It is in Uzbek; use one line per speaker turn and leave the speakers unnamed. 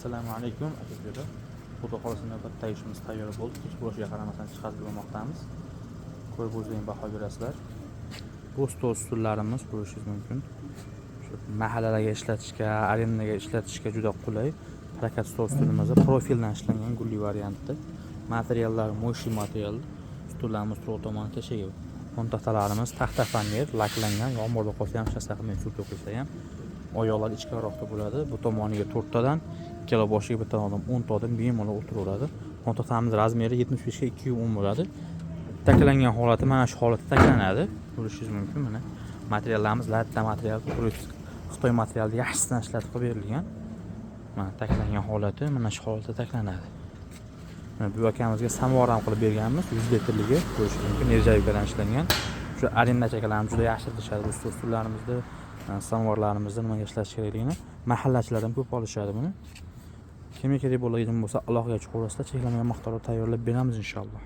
Assalomu alaykum akalar. Xudo xolasa navbatdagi ishimiz tayyor bo'ldi. Hech bo'lishiga qaramasdan chiqarib bo'lmoqdamiz. Ko'rib o'zingizlar baho berasizlar. Bu stol stullarimiz ko'rishingiz mumkin. Shu mahallalarga ishlatishga, arendaga ishlatishga juda qulay. Harakat stol stulimizda profildan ishlangan gulli variantda. Materiallar mo'shi material. Stullarimiz to'g'ri tomoni teshigi. Montaxtalarimiz taxta fanner laklangan, yomg'irda qolsa ham hech narsa qilmaydi, suv to'kilsa ham. Oyoqlar ichkariroqda bo'ladi. Bu tomoniga 4 tadan, ikkala boshiga bitta odam 10 ta odam bemalol o'tiraveradi. Montaxtamiz razmeri 75 ga 210 bo'ladi. Taklangan holati mana shu holatda taklanadi. Ko'rishingiz mumkin mana. Materiallarimiz latta material, Xitoy materialida yaxshisidan ishlatib qo'yib berilgan. Mana taklangan holati mana shu holatda taklanadi. Mana bu akamizga samovar ham qilib berganmiz, 100 litrligi, ko'rishingiz mumkin, nержавейкаdan ishlangan. Shu arendachi akalarimiz juda yaxshi bilishadi bu stullarimizni, samovarlarimizni nimaga ishlatish kerakligini. Mahallachilar ham ko'p olishadi buni. Kimga kerak bo'ladigan bo'lsa, aloqaga chiqaverasizlar, cheklanmagan miqdorda tayyorlab beramiz inshaalloh.